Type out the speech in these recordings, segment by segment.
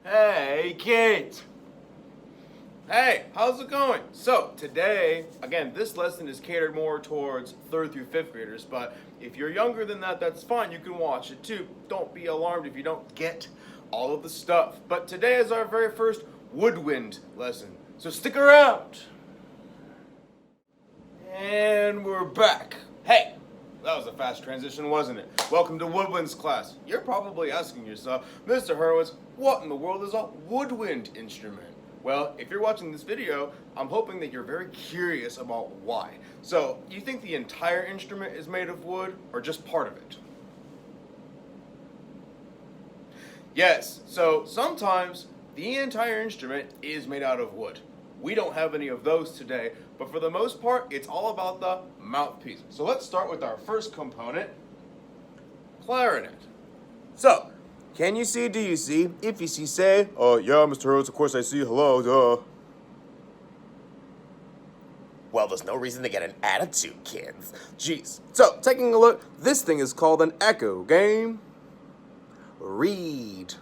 Hey, Kate! Hey, how's it going? So, today, again, this lesson is catered more towards 3rd through 5th graders, but if you're younger than that, that's fine. You can watch it too. Don't be alarmed if you don't get all of the stuff. But today is our very first woodwind lesson, so stick around! And we're back. Hey! That was a fast transition, wasn't it? Welcome to Woodwinds class. You're probably asking yourself, Mr. Hurwitz, what in the world is a woodwind instrument? Well, if you're watching this video, I'm hoping that you're very curious about why. So, do you think the entire instrument is made of wood, or just part of it? Yes, so sometimes the entire instrument is made out of wood. We don't have any of those today, but for the most part, it's all about the mouthpiece. So let's start with our first component, clarinet. So, can you see, do you see? If you see, say, yeah, Mr. Hurwitz, of course I see, hello, duh. Well, there's no reason to get an attitude, kids. Jeez. So, taking a look, this thing is called an echo game. Reed.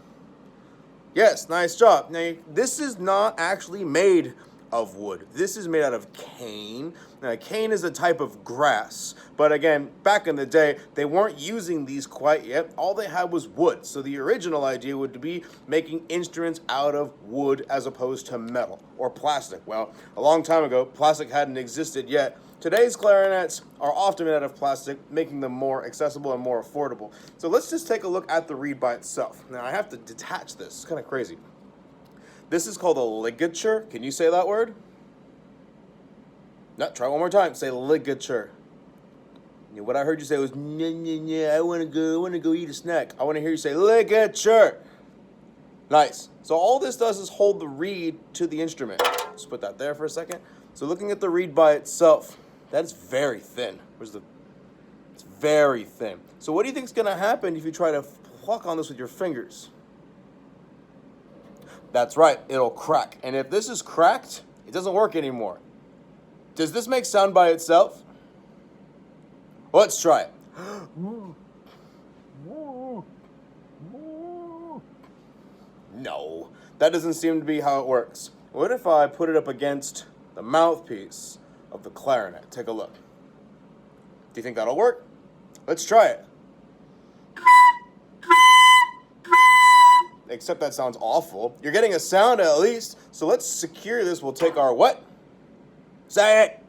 Yes, nice job. Now, this is not actually made of wood. This is made out of cane. Now, cane is a type of grass. But again, back in the day, they weren't using these quite yet. All they had was wood. So the original idea would be making instruments out of wood as opposed to metal or plastic. Well, a long time ago, plastic hadn't existed yet. Today's clarinets are often made out of plastic, making them more accessible and more affordable. So let's just take a look at the reed by itself. Now, I have to detach this. It's kind of crazy. This is called a ligature. Can you say that word? No, try one more time. Say ligature. What I heard you say was, I want to go eat a snack. I want to hear you say ligature. Nice. So all this does is hold the reed to the instrument. Just put that there for a second. So looking at the reed by itself, that's very thin. It's very thin. So what do you think is going to happen if you try to pluck on this with your fingers? That's right, it'll crack. And if this is cracked, it doesn't work anymore. Does this make sound by itself? Let's try it. No, that doesn't seem to be how it works. What if I put it up against the mouthpiece of the clarinet? Take a look. Do you think that'll work? Let's try it. Except that sounds awful. You're getting a sound at least. So let's secure this. We'll take our what? Say it.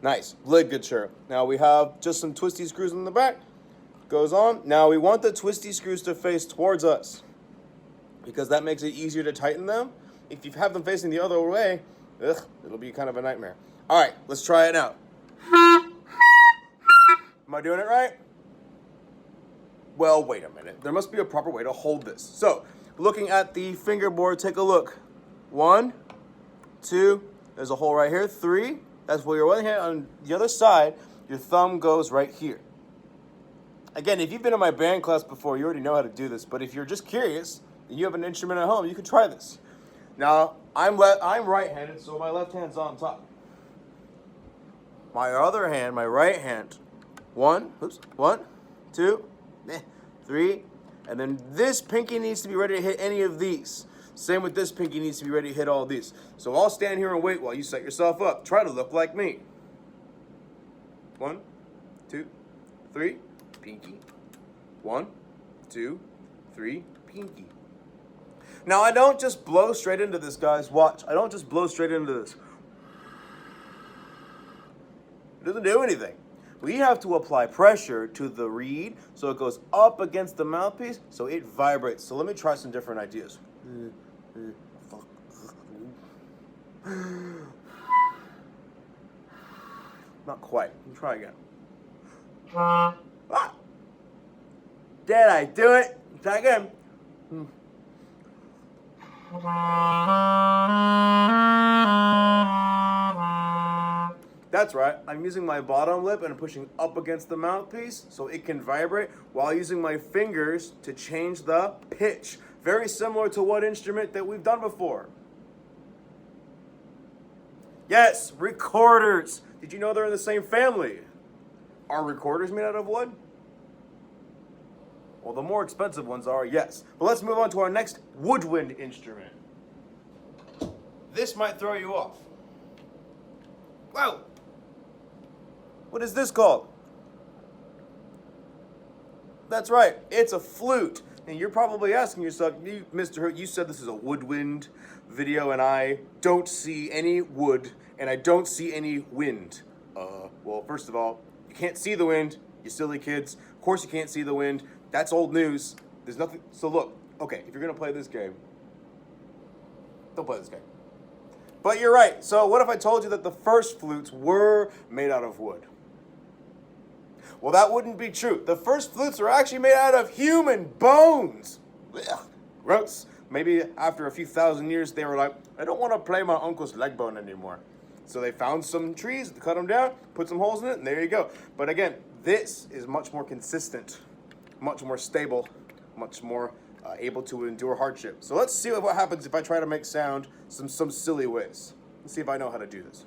Nice. Ligature. Now we have just some twisty screws in the back. Goes on. Now we want the twisty screws to face towards us, because that makes it easier to tighten them. If you have them facing the other way, it'll be kind of a nightmare. All right, let's try it now. Am I doing it right? Well, wait a minute. There must be a proper way to hold this. So, looking at the fingerboard, take a look. 1, 2, there's a hole right here. 3, that's where your one hand. On the other side, your thumb goes right here. Again, if you've been in my band class before, you already know how to do this. But if you're just curious, and you have an instrument at home, you could try this. Now, I'm right-handed, so my left hand's on top. My other hand, my right hand, 1, 2, 3, and then this pinky needs to be ready to hit any of these. Same with this pinky needs to be ready to hit all these. So I'll stand here and wait while you set yourself up. Try to look like me. 1, 2, 3, pinky. 1, 2, 3, pinky. Now I don't just blow straight into this, guys. Watch. I don't just blow straight into this. It doesn't do anything. We have to apply pressure to the reed so it goes up against the mouthpiece so it vibrates. So let me try some different ideas. Not quite. Let me try again. Ah! Did I do it? Try again. That's right, I'm using my bottom lip and I'm pushing up against the mouthpiece so it can vibrate while using my fingers to change the pitch. Very similar to what instrument that we've done before. Yes, recorders. Did you know they're in the same family? Are recorders made out of wood? Well, the more expensive ones are, yes. But let's move on to our next woodwind instrument. This might throw you off. Whoa! What is this called? That's right, it's a flute. And you're probably asking yourself, Mr. Hoot, you said this is a woodwind video and I don't see any wood and I don't see any wind. Well, first of all, you can't see the wind, you silly kids. Of course you can't see the wind. That's old news. There's nothing, so look, okay, if you're gonna play this game, don't play this game. But you're right, so what if I told you that the first flutes were made out of wood? Well, that wouldn't be true. The first flutes were actually made out of human bones. Ugh, gross. Maybe after a few thousand years, they were like, I don't want to play my uncle's leg bone anymore. So they found some trees, cut them down, put some holes in it, and there you go. But again, this is much more consistent, much more stable, much more able to endure hardship. So let's see what happens if I try to make sound some silly ways. Let's see if I know how to do this.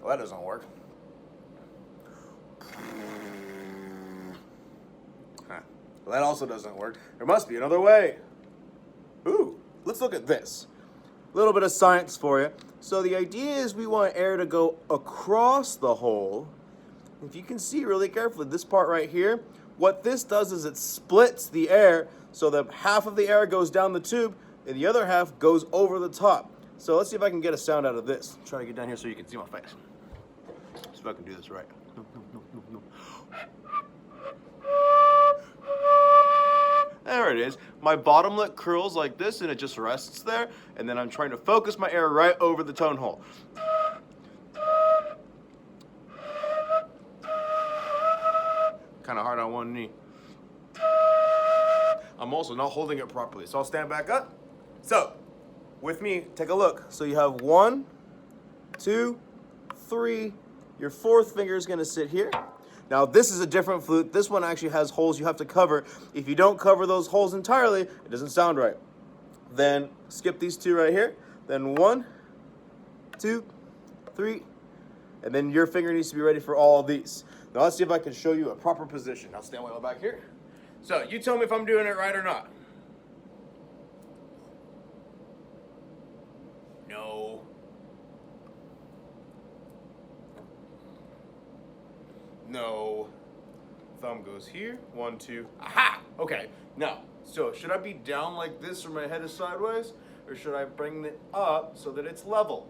Well, that doesn't work. Well, that also doesn't work. There must be another way. Ooh, let's look at this. A little bit of science for you. So the idea is we want air to go across the hole. If you can see really carefully, this part right here, what this does is it splits the air so that half of the air goes down the tube and the other half goes over the top. So let's see if I can get a sound out of this. Try to get down here so you can see my face. See if I can do this right. No. There it is. My bottom lip curls like this and it just rests there. And then I'm trying to focus my air right over the tone hole. Kind of hard on one knee. I'm also not holding it properly, so I'll stand back up. So, with me, take a look. So you have 1, 2, 3. Your fourth finger is going to sit here. Now, this is a different flute. This one actually has holes you have to cover. If you don't cover those holes entirely, it doesn't sound right. Then skip these two right here. Then 1, 2, 3. And then your finger needs to be ready for all of these. Now, let's see if I can show you a proper position. I'll stand way back here. So, you tell me if I'm doing it right or not. No. No. Thumb goes here. 1, 2. Aha! Okay. Now, so should I be down like this or my head is sideways? Or should I bring it up so that it's level?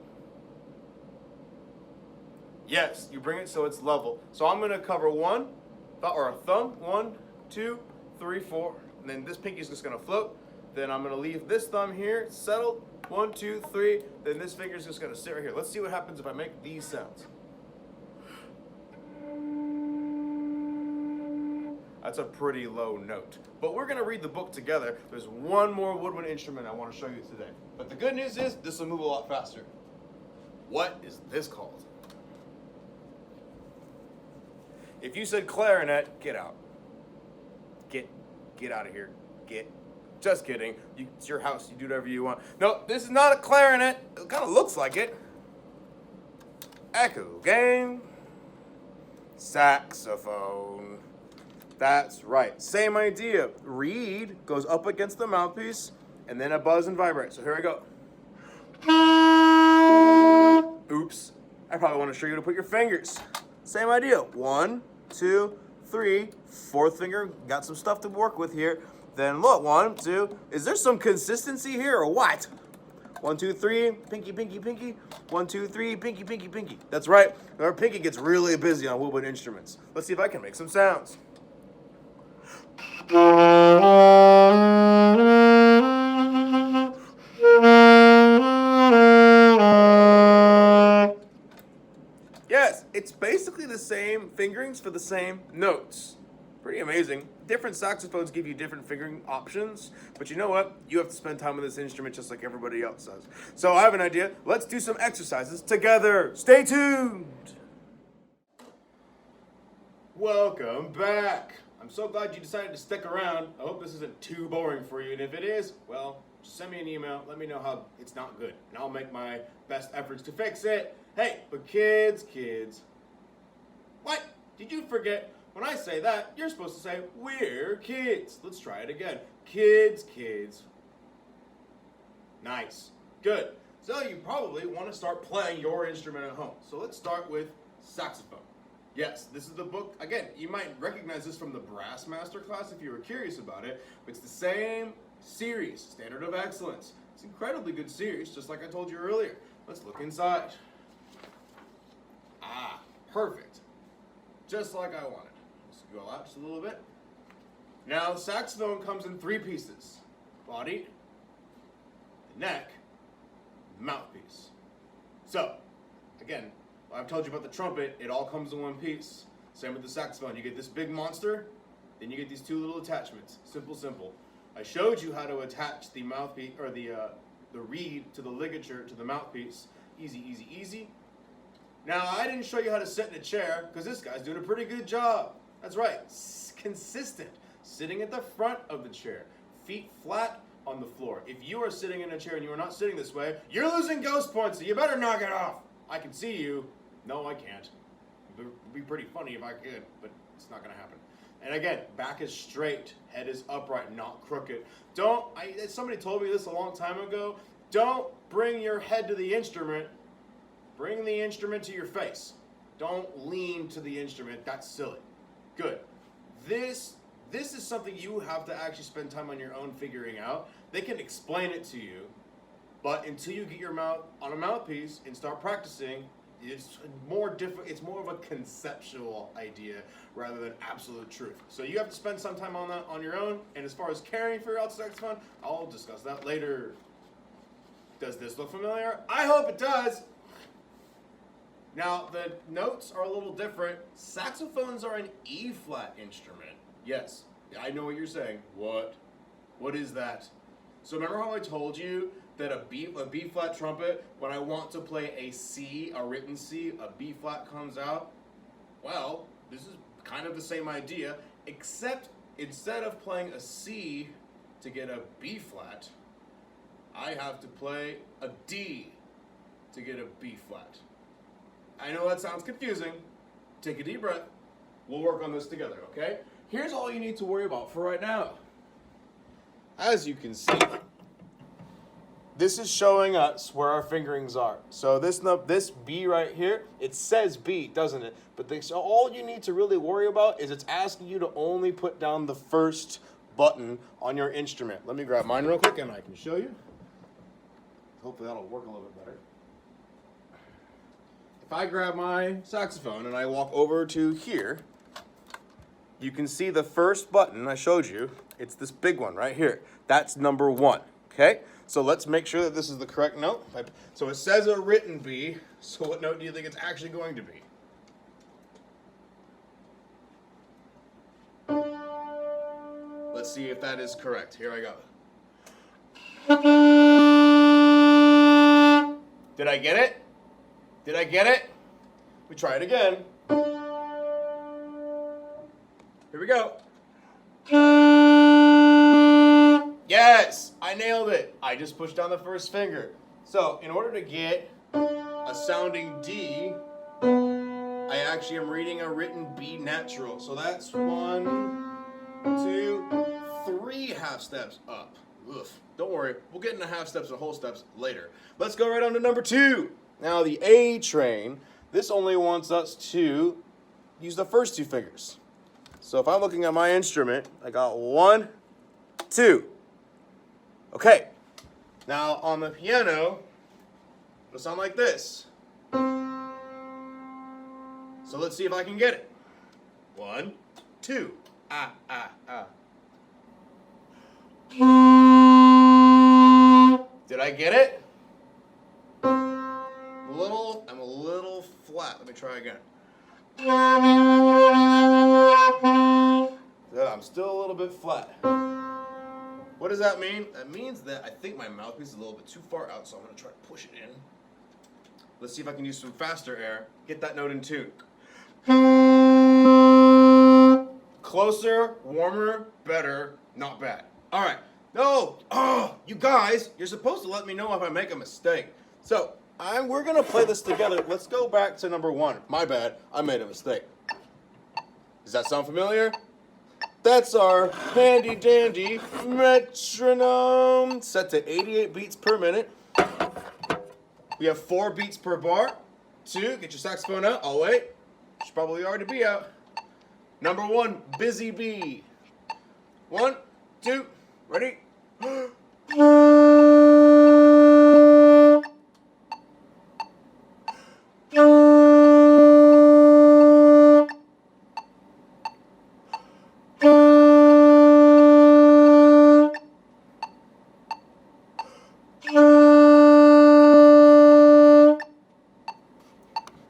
Yes, you bring it so it's level. So I'm going to cover one, or a thumb. 1, 2, 3, 4. And then this pinky is just going to float. Then I'm going to leave this thumb here, settled. 1, 2, 3. Then this finger is just going to sit right here. Let's see what happens if I make these sounds. That's a pretty low note. But we're going to read the book together. There's one more woodwind instrument I want to show you today. But the good news is this will move a lot faster. What is this called? If you said clarinet, get out. Get out of here. Just kidding. It's your house. You do whatever you want. No, this is not a clarinet. It kind of looks like it. Echo game. Saxophone. That's right. Same idea. Reed goes up against the mouthpiece, and then a buzz and vibrate. So here I go. Oops. I probably want to show you to put your fingers. Same idea. 1, 2, 3. Fourth finger. Got some stuff to work with here. Then look. 1, 2. Is there some consistency here or what? 1, 2, 3. Pinky, pinky, pinky. 1, 2, 3. Pinky, pinky, pinky. That's right. Our pinky gets really busy on woodwind instruments. Let's see if I can make some sounds. Yes, it's basically the same fingerings for the same notes. Pretty amazing. Different saxophones give you different fingering options, but you know what? You have to spend time with this instrument just like everybody else does. So I have an idea. Let's do some exercises together. Stay tuned. Welcome back. I'm so glad you decided to stick around. I hope this isn't too boring for you, and if it is, well, just send me an email. Let me know how it's not good, and I'll make my best efforts to fix it. Hey, but kids. What? Did you forget? When I say that, you're supposed to say, we're kids. Let's try it again. Kids. Nice. Good. So you probably want to start playing your instrument at home. So let's start with saxophone. Yes, this is the book. Again, you might recognize this from the Brass Master class if you were curious about it. But it's the same series, Standard of Excellence. It's an incredibly good series, just like I told you earlier. Let's look inside. Ah, perfect. Just like I wanted. Let's go out just a little bit. Now, the saxophone comes in 3 pieces. Body, the neck, the mouthpiece. So, again, I've told you about the trumpet, it all comes in one piece. Same with the saxophone. You get this big monster, then you get these 2 little attachments. Simple. I showed you how to attach the mouthpiece, or the reed to the ligature to the mouthpiece. Easy. Now, I didn't show you how to sit in a chair, because this guy's doing a pretty good job. That's right, consistent. Sitting at the front of the chair, feet flat on the floor. If you are sitting in a chair and you are not sitting this way, you're losing ghost points, so you better knock it off. I can see you. No, I can't. It would be pretty funny if I could, but it's not going to happen. And again, back is straight, head is upright, not crooked. Somebody told me this a long time ago, don't bring your head to the instrument, bring the instrument to your face. Don't lean to the instrument, that's silly. Good. This is something you have to actually spend time on your own figuring out. They can explain it to you, but until you get your mouth on a mouthpiece and start practicing, it's more of a conceptual idea rather than absolute truth. So you have to spend some time on that on your own. And as far as caring for your alto saxophone, I'll discuss that later. Does this look familiar? I hope it does. Now, the notes are a little different. Saxophones are an E-flat instrument. Yes, I know what you're saying. What? What is that? So remember how I told you that a B-flat trumpet, when I want to play a C, a written C, a B-flat comes out? Well, this is kind of the same idea, except instead of playing a C to get a B-flat, I have to play a D to get a B-flat. I know that sounds confusing. Take a deep breath. We'll work on this together, okay? Here's all you need to worry about for right now. As you can see, this is showing us where our fingerings are. So this B right here, it says B, doesn't it? But all you need to really worry about is it's asking you to only put down the first button on your instrument. Let me grab mine real quick and I can show you. Hopefully that'll work a little bit better. If I grab my saxophone and I walk over to here, you can see the first button I showed you. It's this big one right here. That's number 1, okay? So let's make sure that this is the correct note. So it says a written B, so what note do you think it's actually going to be? Let's see if that is correct. Here I go. Did I get it? Did I get it? We try it again. Here we go. Yes, I nailed it. I just pushed down the first finger. So in order to get a sounding D, I actually am reading a written B natural. So that's 1, 2, 3 half steps up. Oof. Don't worry, we'll get into half steps and whole steps later. Let's go right on to number 2. Now the A train, this only wants us to use the first 2 fingers. So if I'm looking at my instrument, I got 1, 2. Okay. Now on the piano, it'll sound like this. So let's see if I can get it. 1, 2. Ah, ah, ah. Did I get it? I'm a little flat. Let me try again. I'm still a little bit flat. What does that mean? That means that I think my mouthpiece is a little bit too far out, so I'm going to try to push it in. Let's see if I can use some faster air. Get that note in tune. Closer, warmer, better, not bad. All right. No, you guys, you're supposed to let me know if I make a mistake. So we're going to play this together. Let's go back to number 1. My bad. I made a mistake. Does that sound familiar? That's our handy-dandy metronome, set to 88 beats per minute. We have 4 beats per bar. 2, get your saxophone out. I'll wait. Should probably already be out. Number 1, busy bee. 1, 2, ready?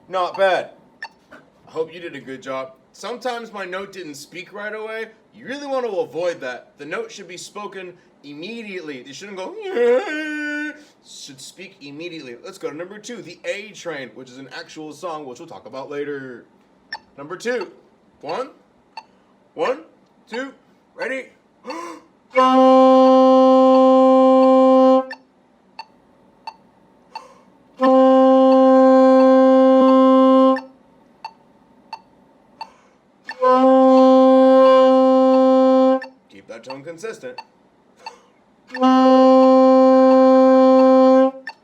Not bad. I hope you did a good job. Sometimes my note didn't speak right away. You really want to avoid that. The note should be spoken immediately. You shouldn't go, yeah. Should speak immediately. Let's go to number 2, the A Train, which is an actual song, which we'll talk about later. Number 2. 1, 2, ready? Keep that tone consistent.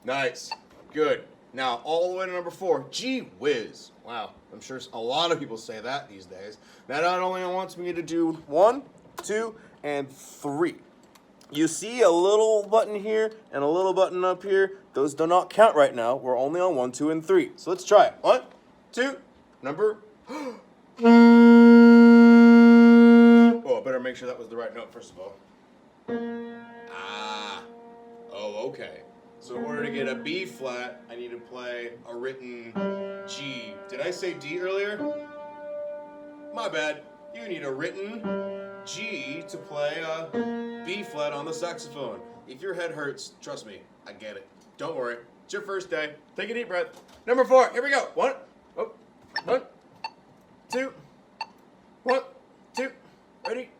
Nice. Good. Now, all the way to number 4. Gee whiz. Wow. I'm sure a lot of people say that these days. That not only wants me to do 1, 2, and 3. You see a little button here and a little button up here. Those do not count right now. We're only on 1, 2, and 3. So let's try it. 1, 2, number. Oh, I better make sure that was the right note first of all. Oh, okay. So in order to get a B flat, I need to play a written G. Did I say D earlier? My bad. You need a written G to play a B flat on the saxophone. If your head hurts, trust me, I get it. Don't worry. It's your first day. Take a deep breath. Number 4. Here we go. 1, 2, 1, 2. Ready?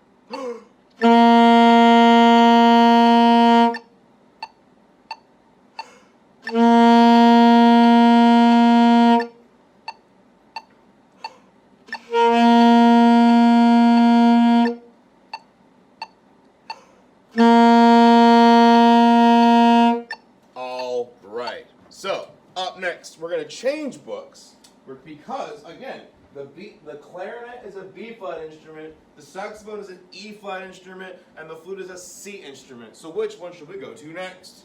All right. So, up next, we're going to change books because, again, the clarinet is a B flat instrument, the saxophone is an E flat instrument, and the flute is a C instrument. So which one should we go to next?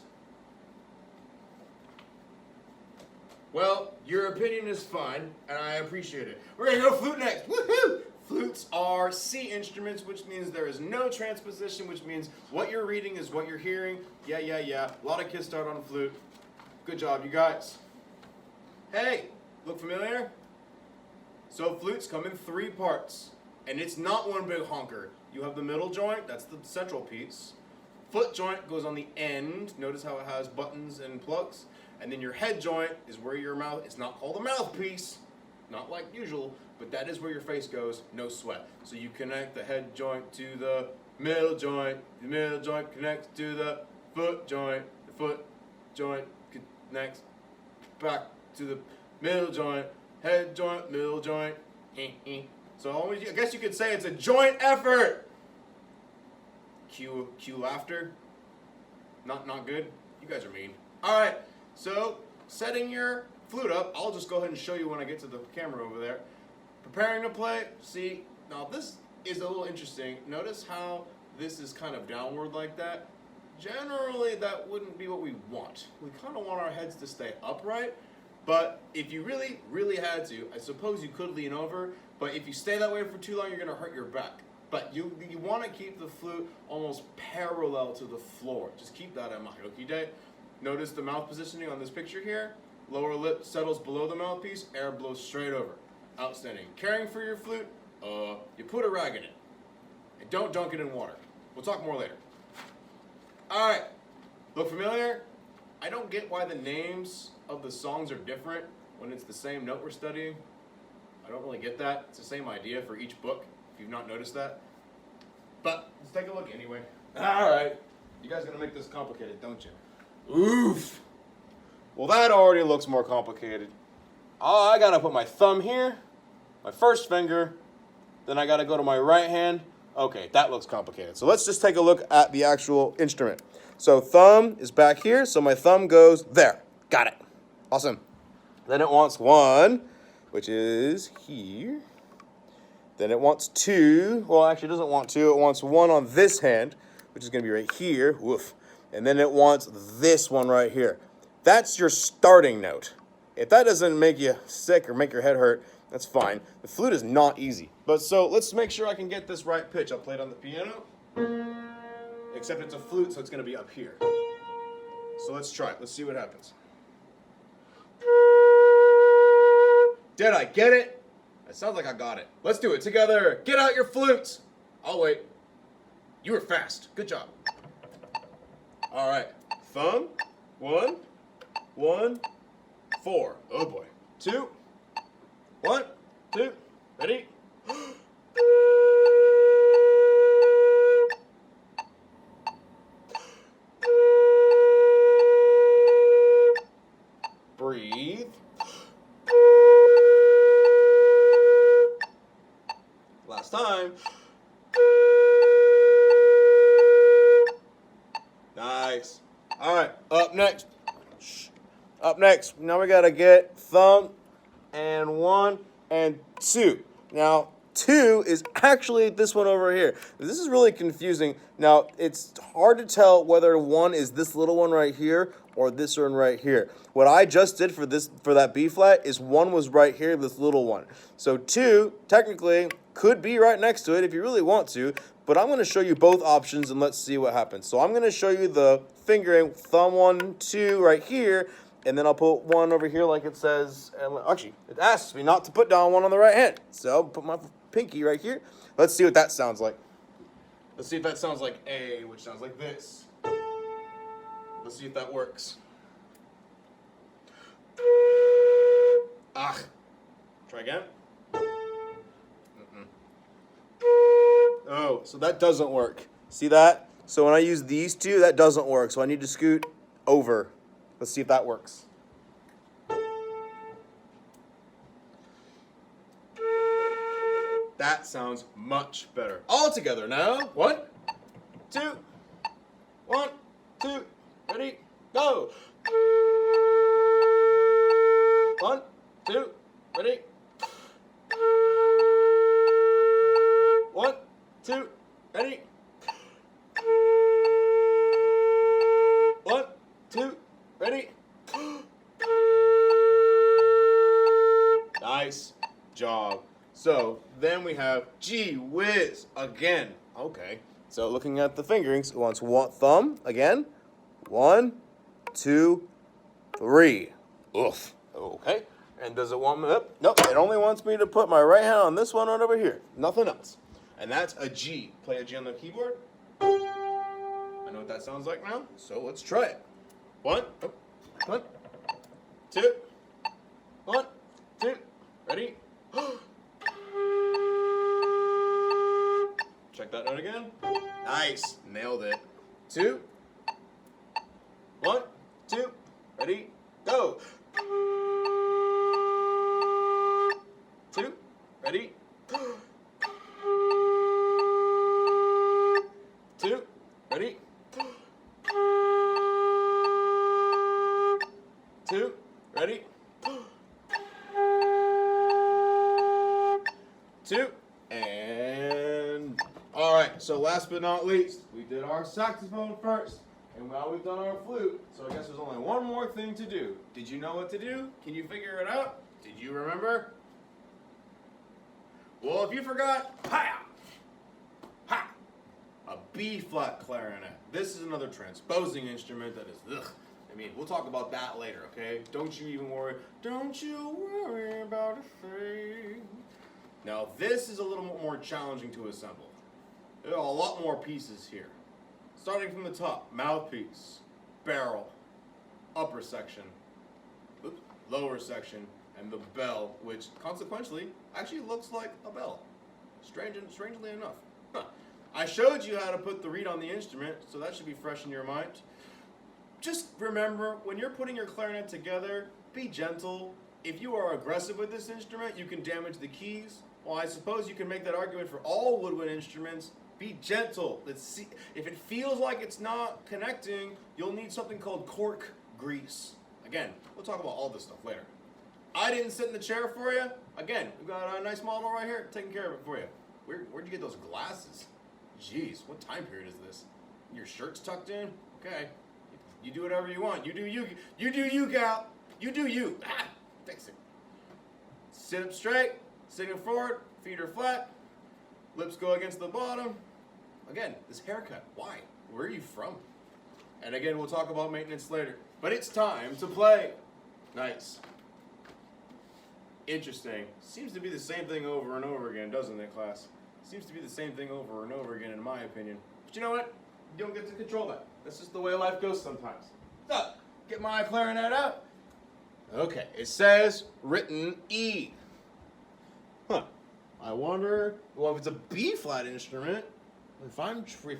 Well, your opinion is fine, and I appreciate it. We're going to go flute next. Woohoo! Flutes are C instruments, which means there is no transposition, which means what you're reading is what you're hearing. Yeah. A lot of kids start on flute. Good job, you guys. Hey, look familiar? So flutes come in 3 parts, and it's not one big honker. You have the middle joint, that's the central piece. Foot joint goes on the end. Notice how it has buttons and plugs. And then your head joint is where your mouth, it's not called a mouthpiece, not like usual, but that is where your face goes, no sweat. So you connect the head joint to the middle joint connects to the foot joint connects back to the middle joint, head joint, middle joint. So always, I guess you could say it's a joint effort. Cue laughter. Not good. You guys are mean. All right. So setting your flute up, I'll just go ahead and show you when I get to the camera over there. Preparing to play. See, now this is a little interesting. Notice how this is kind of downward like that. Generally, that wouldn't be what we want. We kind of want our heads to stay upright. But if you really, really had to, I suppose you could lean over. But if you stay that way for too long, you're going to hurt your back. But you want to keep the flute almost parallel to the floor. Just keep that in mind, okay? Notice the mouth positioning on this picture here. Lower lip settles below the mouthpiece. Air blows straight over. Outstanding. Caring for your flute, you put a rag in it. And don't dunk it in water. We'll talk more later. All right. Look familiar? I don't get why the names of the songs are different when it's the same note we're studying. I don't really get that. It's the same idea for each book, if you've not noticed that. But let's take a look anyway. All right. You guys are going to make this complicated, don't you? Oof. Well, that already looks more complicated. Oh, I gotta put my thumb here, my first finger, then I gotta go to my right hand. Okay, that looks complicated. So let's just take a look at the actual instrument. So thumb is back here, so my thumb goes there. Got it. Awesome. Then it wants one, which is here. Then it wants two. Well, actually, it doesn't want two. It wants one on this hand, which is going to be right here. Woof. And then it wants this one right here. That's your starting note. If that doesn't make you sick or make your head hurt, that's fine. The flute is not easy. But so let's make sure I can get this right pitch. I'll play it on the piano. Except it's a flute, so it's going to be up here. So let's try it. Let's see what happens. Did I get it? It sounds like I got it. Let's do it together. Get out your flutes. I'll wait. You were fast. Good job. All right. Thumb. 1, 1, 4. Oh boy. 2, 1, 2. Ready? Breathe. Last time. Nice. All right, up next. Up next, now we gotta get thumb and 1 and 2. Now, 2 is actually this one over here. This is really confusing. Now, it's hard to tell whether 1 is this little one right here or this one right here. What I just did for that B flat is 1 was right here, this little one. So 2, technically, could be right next to it if you really want to, but I'm going to show you both options and let's see what happens. So I'm going to show you the fingering, thumb 1, 2 right here, and then I'll put 1 over here like it says, and actually, it asks me not to put down 1 on the right hand. So I'll put my pinky right here. Let's see what that sounds like. Let's see if that sounds like A, which sounds like this. Let's see if that works. Ah. Try again. Oh, so that doesn't work. See that? So when I use these two, that doesn't work. So I need to scoot over. Let's see if that works. That sounds much better. All together now. 1, 2, 1, 2, ready, go. 1, 2, ready. 1, 2, ready. 1, 2, ready. Nice job. So then we have gee whiz again. Okay. So looking at the fingerings, it wants one thumb again. 1, 2, 3. Oof. Okay. And does it want me up? Nope. It only wants me to put my right hand on this one right over here. Nothing else. And that's a G. Play a G on the keyboard. I know what that sounds like now. So let's try it. 1, 1, 2, 1, 2. Ready? Check that note again. Nice. Nailed it. 2, 1, 2. Ready? Go. 2. Ready? 2. Ready? 2. Ready? 2. And all right, so last but not least, we did our saxophone first, and now we've done our flute, so I guess there's only one more thing to do. Did you know what to do? Can you figure it out? Did you remember? Well, if you forgot, ha! Ha! A B-flat clarinet. This is another transposing instrument that is, ugh. I mean, we'll talk about that later, okay? Don't you even worry. Don't you worry about a thing. Now, this is a little more challenging to assemble. There are a lot more pieces here. Starting from the top, mouthpiece, barrel, upper section, lower section, and the bell, which consequentially actually looks like a bell. Strangely enough. Huh. I showed you how to put the reed on the instrument, so that should be fresh in your mind. just remember, when you're putting your clarinet together, be gentle. If you are aggressive with this instrument, you can damage the keys. Well, I suppose you can make that argument for all woodwind instruments. Be gentle. Let's see. If it feels like it's not connecting, you'll need something called cork grease. Again, we'll talk about all this stuff later. I didn't sit in the chair for you. Again, we've got a nice model right here, taking care of it for you. Where'd you get those glasses? Jeez, what time period is this? Your shirt's tucked in? Okay. You do whatever you want. You do you. You do you, gal. You do you. Ah, fix it. Sit up straight, sitting forward, feet are flat, lips go against the bottom. Again, this haircut, why? Where are you from? And again, we'll talk about maintenance later. But it's time to play. Nice. Interesting. Seems to be the same thing over and over again, doesn't it, class? Seems to be the same thing over and over again, in my opinion. But you know what? You don't get to control that. That's just the way life goes sometimes. So, get my clarinet out. Okay, it says written E. Huh. I wonder, well, if it's a B flat instrument, if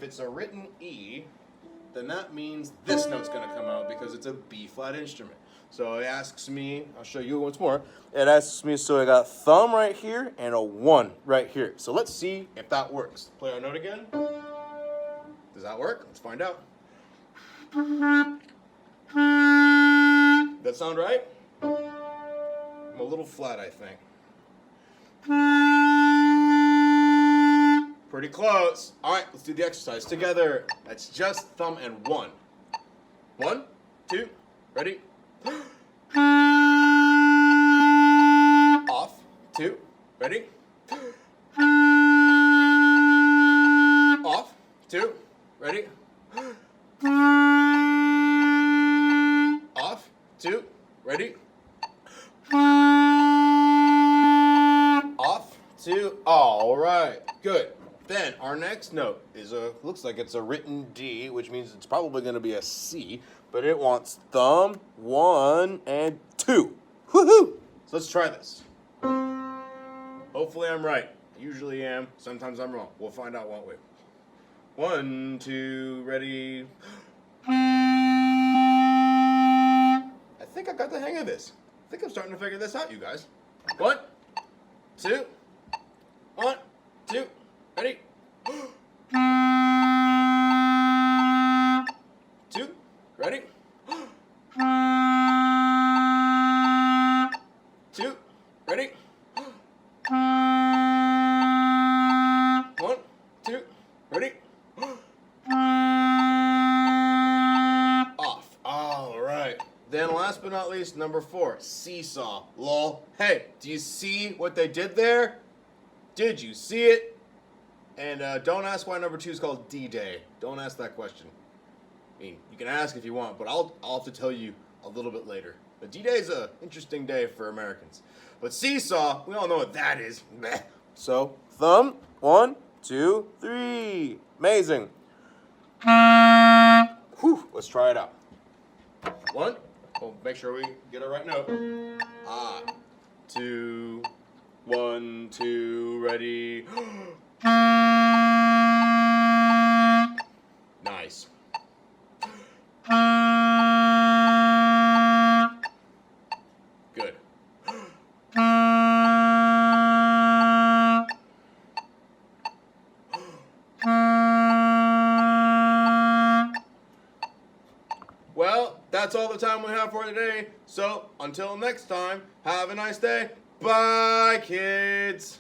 it's a written E, then that means this note's gonna come out because it's a B flat instrument. So it asks me, I'll show you once more. It asks me, so I got thumb right here and a 1 right here. So let's see if that works. Play our note again. Does that work? Let's find out. That sound right? I'm a little flat, I think. Pretty close. All right, let's do the exercise together. That's just thumb and 1. 1, 2, ready? Off, 2, ready? Off, 2, ready? Off, 2, ready? Off, 2, all right, good. Then our next note is looks like it's a written D, which means it's probably going to be a C, but it wants thumb, 1, and 2. Woohoo! So let's try this. Hopefully I'm right. I usually am. Sometimes I'm wrong. We'll find out, won't we? 1, 2, ready. I think I got the hang of this. I think I'm starting to figure this out, you guys. 1, 2, 1, 2, ready. 2, ready. 2, ready. 1, 2, ready. Off. All right. Then last but not least, number 4, seesaw. Lol. Hey, do you see what they did there? Did you see it? And don't ask why number 2 is called D-Day. Don't ask that question. I mean, you can ask if you want, but I'll have to tell you a little bit later. But D-Day is an interesting day for Americans. But seesaw, we all know what that is. Meh. So, thumb, 1, 2, 3. Amazing. Whew, let's try it out. 1, we'll make sure we get a right note. 2, 1, 2, ready. Nice. Good. Well, that's all the time we have for today. So, until next time, have a nice day. Bye, kids.